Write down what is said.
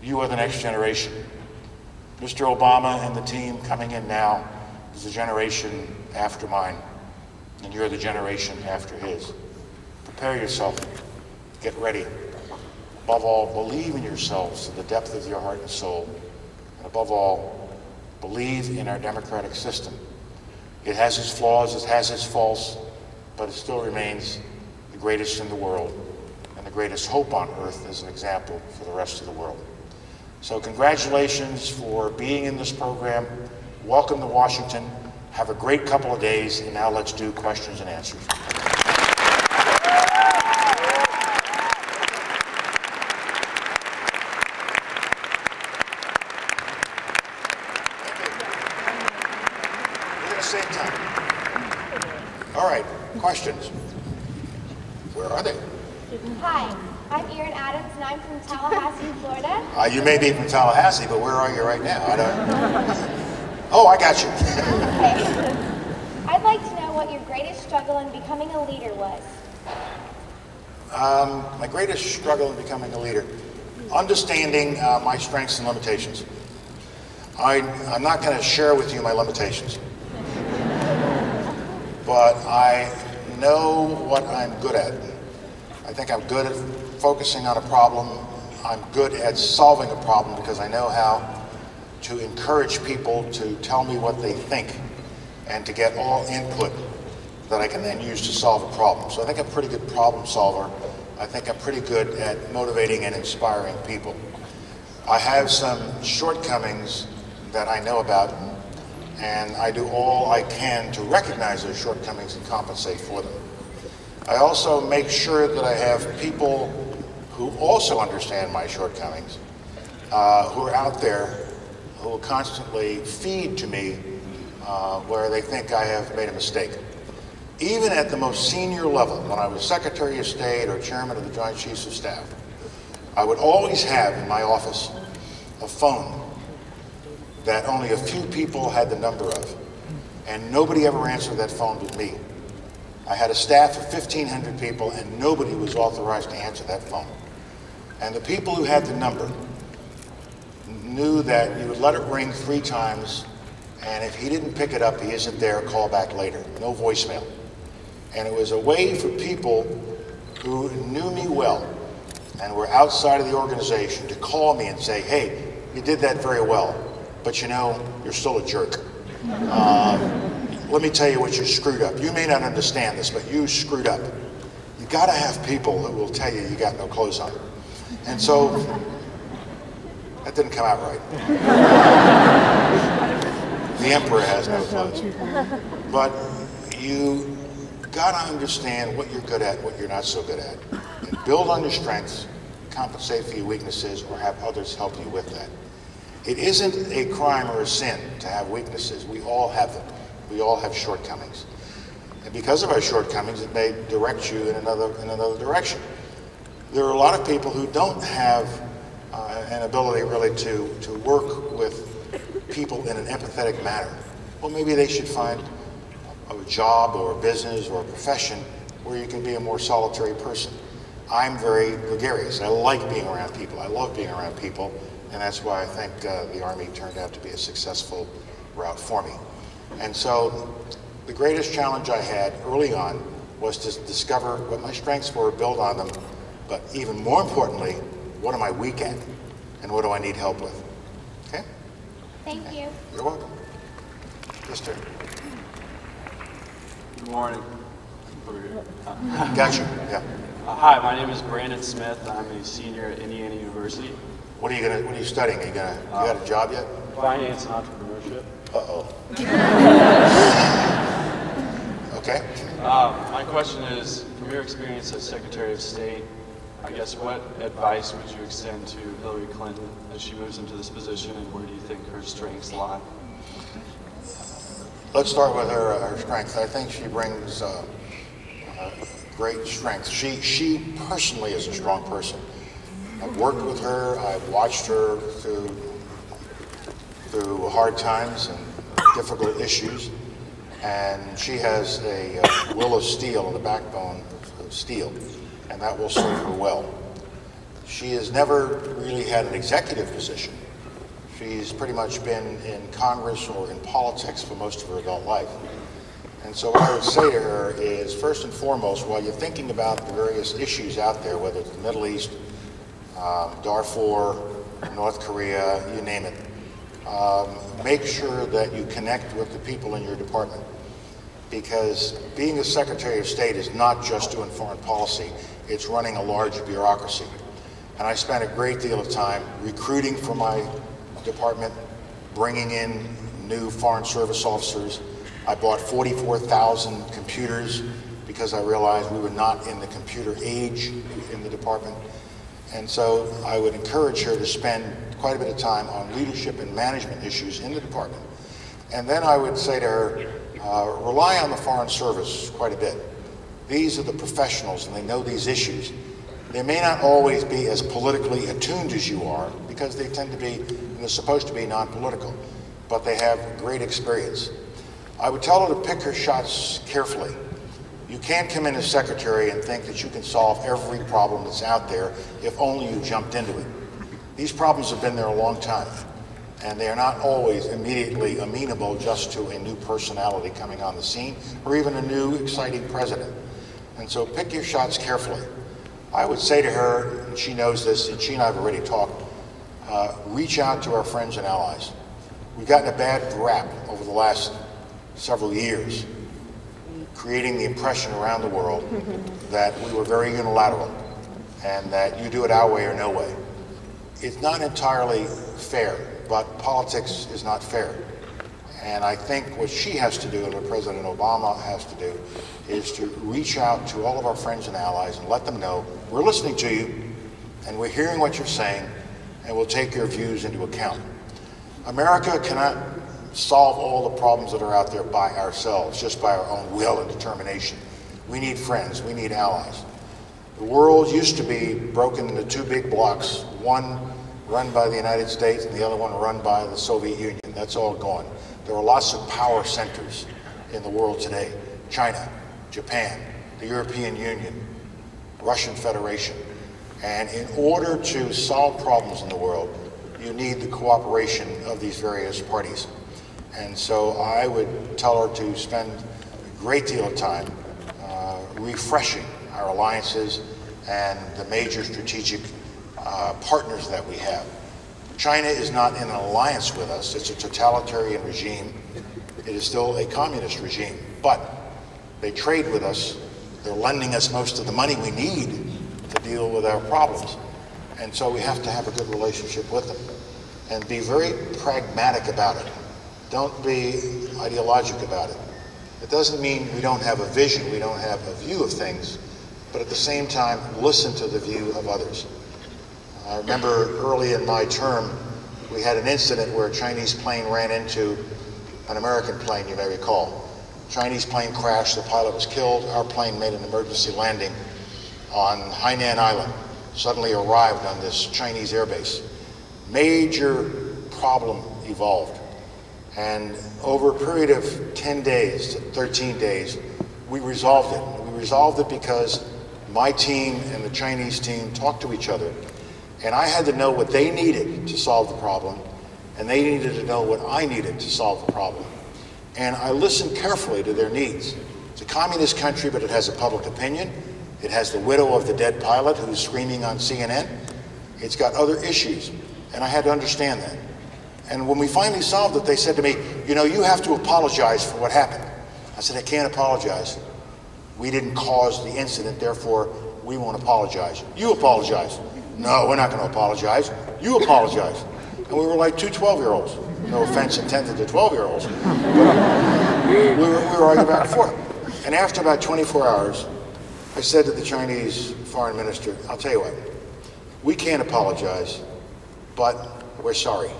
You are the next generation. Mr. Obama and the team coming in now is the generation after mine, and you're the generation after his. Prepare yourself. Get ready. Above all, believe in yourselves to the depth of your heart and soul. And above all, believe in our democratic system. It has its flaws, it has its faults, but it still remains the greatest in the world and the greatest hope on earth as an example for the rest of the world. So congratulations for being in this program. Welcome to Washington. Have a great couple of days, and now let's do questions and answers. Same time. All right, questions. Where are they? Hi, I'm Erin Adams, and I'm from Tallahassee, Florida. You may be from Tallahassee, but where are you right now? I don't. Oh, I got you. Okay. I'd like to know what your greatest struggle in becoming a leader was. My greatest struggle in becoming a leader, understanding my strengths and limitations. I'm not going to share with you my limitations, but I know what I'm good at. I think I'm good at focusing on a problem. I'm good at solving a problem because I know how to encourage people to tell me what they think and to get all input that I can then use to solve a problem. So I think I'm a pretty good problem solver. I think I'm pretty good at motivating and inspiring people. I have some shortcomings that I know about, and I do all I can to recognize those shortcomings and compensate for them. I also make sure that I have people who also understand my shortcomings, who are out there, who will constantly feed to me where they think I have made a mistake. Even at the most senior level, when I was Secretary of State or Chairman of the Joint Chiefs of Staff, I would always have in my office a phone that only a few people had the number of, and nobody ever answered that phone but me. I had a staff of 1,500 people, and nobody was authorized to answer that phone. And the people who had the number knew that you would let it ring 3 times, and if he didn't pick it up, he isn't there, call back later. No voicemail. And it was a way for people who knew me well and were outside of the organization to call me and say, hey, you did that very well, but you know, you're still a jerk. Let me tell you what you screwed up. You may not understand this, but you screwed up. You gotta have people who will tell you you got no clothes on. And so, that didn't come out right. The emperor has no clothes. But you gotta understand what you're good at, what you're not so good at. And build on your strengths, compensate for your weaknesses, or have others help you with that. It isn't a crime or a sin to have weaknesses. We all have them. We all have shortcomings. And because of our shortcomings, it may direct you in another direction. There are a lot of people who don't have an ability really to work with people in an empathetic manner. Well, maybe they should find a job or a business or a profession where you can be a more solitary person. I'm very gregarious. I like being around people. I love being around people, and that's why I think the Army turned out to be a successful route for me. And so the greatest challenge I had early on was to discover what my strengths were, build on them, but even more importantly, what am I weak at and what do I need help with? Okay? Thank you. You're welcome. Mister. Good morning. Over here. Got you, yeah. Hi, my name is Brandon Smith. I'm a senior at Indiana University. What are you studying? You got a job yet? Finance and entrepreneurship. Uh-oh. Okay. My question is, from your experience as Secretary of State, I guess what advice would you extend to Hillary Clinton as she moves into this position, and where do you think her strengths lie? Let's start with her strengths. I think she brings great strength. She personally is a strong person. I've worked with her. I've watched her through hard times and difficult issues, and she has a will of steel and a backbone of steel, and that will serve her well. She has never really had an executive position. She's pretty much been in Congress or in politics for most of her adult life. And so what I would say to her is, first and foremost, while you're thinking about the various issues out there, whether it's the Middle East, Darfur, North Korea, you name it, make sure that you connect with the people in your department. Because being a Secretary of State is not just doing foreign policy, it's running a large bureaucracy. And I spent a great deal of time recruiting for my department, bringing in new Foreign Service officers. I bought 44,000 computers because I realized we were not in the computer age in the department. And so I would encourage her to spend quite a bit of time on leadership and management issues in the department. And then I would say to her, rely on the Foreign Service quite a bit. These are the professionals and they know these issues. They may not always be as politically attuned as you are because they tend to be, and they're supposed to be non-political, but they have great experience. I would tell her to pick her shots carefully. You can't come in as secretary and think that you can solve every problem that's out there if only you jumped into it. These problems have been there a long time, and they are not always immediately amenable just to a new personality coming on the scene or even a new exciting president. And so pick your shots carefully. I would say to her, and she knows this, and she and I have already talked, reach out to our friends and allies. We've gotten a bad rap over the last several years, creating the impression around the world that we were very unilateral and that you do it our way or no way. It's not entirely fair, but politics is not fair. And I think what she has to do and what President Obama has to do is to reach out to all of our friends and allies and let them know we're listening to you and we're hearing what you're saying and we'll take your views into account. America cannot solve all the problems that are out there by ourselves, just by our own will and determination. We need friends, we need allies. The world used to be broken into two big blocks, one run by the United States and the other one run by the Soviet Union. That's all gone. There are lots of power centers in the world today. China, Japan, the European Union, Russian Federation. And in order to solve problems in the world, you need the cooperation of these various parties. And so I would tell her to spend a great deal of time refreshing our alliances and the major strategic partners that we have. China is not in an alliance with us. It's a totalitarian regime. It is still a communist regime, but they trade with us. They're lending us most of the money we need to deal with our problems. And so we have to have a good relationship with them and be very pragmatic about it. Don't be ideologic about it. It doesn't mean we don't have a vision, we don't have a view of things, but at the same time, listen to the view of others. I remember early in my term, we had an incident where a Chinese plane ran into an American plane, you may recall. Chinese plane crashed, the pilot was killed, our plane made an emergency landing on Hainan Island, suddenly arrived on this Chinese airbase. Major problem evolved. And over a period of 10 days to 13 days, we resolved it. We resolved it because my team and the Chinese team talked to each other. And I had to know what they needed to solve the problem, and they needed to know what I needed to solve the problem. And I listened carefully to their needs. It's a communist country, but it has a public opinion. It has the widow of the dead pilot who's screaming on CNN. It's got other issues, and I had to understand that. And when we finally solved it, they said to me, you know, you have to apologize for what happened. I said, I can't apologize. We didn't cause the incident, therefore we won't apologize. You apologize. No, we're not going to apologize. You apologize. And we were like two 12-year-olds. No offense intended to 12-year-olds. We were arguing back and forth. And after about 24 hours, I said to the Chinese foreign minister, I'll tell you what, we can't apologize, but we're sorry.